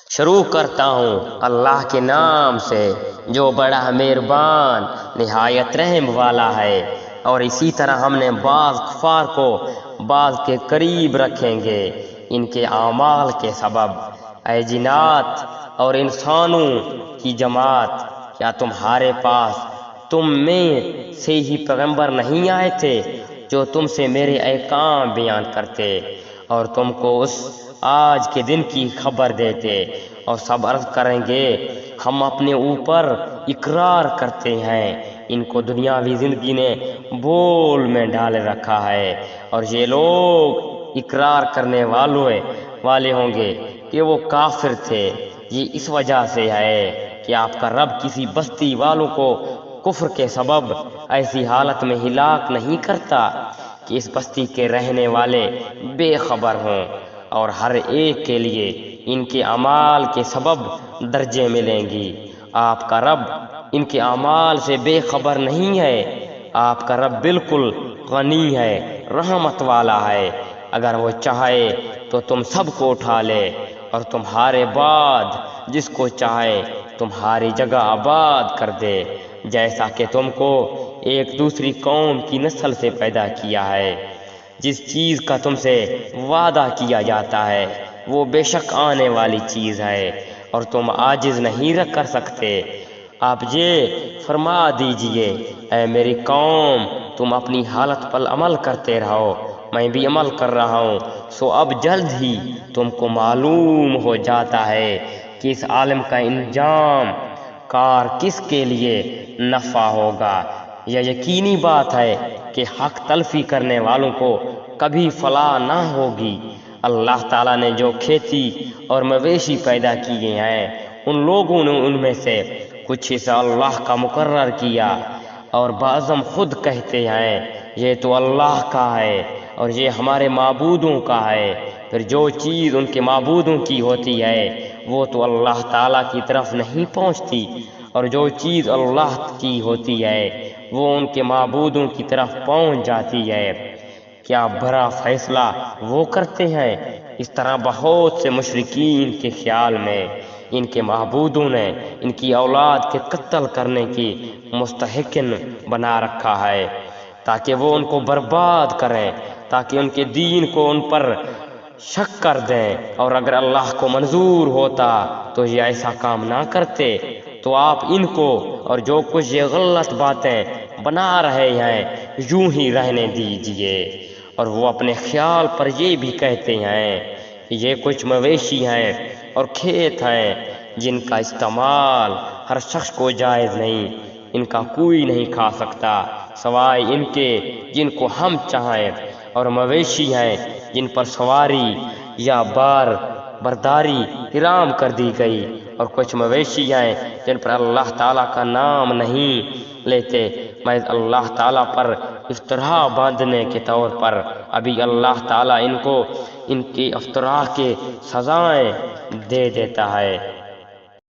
شروع کرتا ہوں اللہ کے نام سے جو بڑا مہربان نہایت رحم والا ہے۔ اور اسی طرح ہم نے بعض کفار کو بعض کے قریب رکھیں گے ان کے اعمال کے سبب۔ اے جنات اور انسانوں کی جماعت، کیا تمہارے پاس تم میں سے ہی پیغمبر نہیں آئے تھے جو تم سے میرے احکام بیان کرتے اور تم کو اس آج کے دن کی خبر دیتے؟ اور سب عرض کریں گے ہم اپنے اوپر اقرار کرتے ہیں، ان کو دنیاوی زندگی نے بول میں ڈال رکھا ہے، اور یہ لوگ اقرار کرنے والے ہوں گے کہ وہ کافر تھے۔ یہ اس وجہ سے ہے کہ آپ کا رب کسی بستی والوں کو کفر کے سبب ایسی حالت میں ہلاک نہیں کرتا کہ اس بستی کے رہنے والے بے خبر ہوں، اور ہر ایک کے لیے ان کے اعمال کے سبب درجے ملیں گی۔ آپ کا رب ان کے اعمال سے بے خبر نہیں ہے۔ آپ کا رب بالکل غنی ہے، رحمت والا ہے۔ اگر وہ چاہے تو تم سب کو اٹھا لے اور تمہارے بعد جس کو چاہے تمہاری جگہ آباد کر دے، جیسا کہ تم کو ایک دوسری قوم کی نسل سے پیدا کیا ہے۔ جس چیز کا تم سے وعدہ کیا جاتا ہے وہ بے شک آنے والی چیز ہے، اور تم عاجز نہیں کر سکتے۔ آپ یہ فرما دیجئے اے میری قوم، تم اپنی حالت پر عمل کرتے رہو، میں بھی عمل کر رہا ہوں، سو اب جلد ہی تم کو معلوم ہو جاتا ہے کہ اس عالم کا انجام کار کس کے لیے نفع ہوگا۔ یہ یقینی بات ہے کہ حق تلفی کرنے والوں کو کبھی فلاح نہ ہوگی۔ اللہ تعالیٰ نے جو کھیتی اور مویشی پیدا کیے ہیں ان لوگوں نے ان میں سے کچھ حصہ اللہ کا مقرر کیا، اور بعضم خود کہتے ہیں یہ تو اللہ کا ہے اور یہ ہمارے معبودوں کا ہے۔ پھر جو چیز ان کے معبودوں کی ہوتی ہے وہ تو اللہ تعالیٰ کی طرف نہیں پہنچتی، اور جو چیز اللہ کی ہوتی ہے وہ ان کے معبودوں کی طرف پہنچ جاتی ہے۔ کیا برا فیصلہ وہ کرتے ہیں؟ اس طرح بہت سے مشرکین کے خیال میں ان کے معبودوں نے ان کی اولاد کے قتل کرنے کی مستحقن بنا رکھا ہے تاکہ وہ ان کو برباد کریں، تاکہ ان کے دین کو ان پر شک کر دیں، اور اگر اللہ کو منظور ہوتا تو یہ ایسا کام نہ کرتے۔ تو آپ ان کو اور جو کچھ یہ غلط باتیں بنا رہے ہیں یوں ہی رہنے دیجئے۔ اور وہ اپنے خیال پر یہ بھی کہتے ہیں کہ یہ کچھ مویشی ہیں اور کھیت ہیں جن کا استعمال ہر شخص کو جائز نہیں، ان کا کوئی نہیں کھا سکتا سوائے ان کے جن کو ہم چاہیں، اور مویشی ہیں جن پر سواری یا برداری حرام کر دی گئی، اور کچھ مویشی ہیں جن پر اللہ تعالیٰ کا نام نہیں لیتے محض اللہ تعالیٰ پر افتراء باندھنے کے طور پر۔ ابھی اللہ تعالیٰ ان کو ان کی افتراء کے سزائیں دے دیتا ہے۔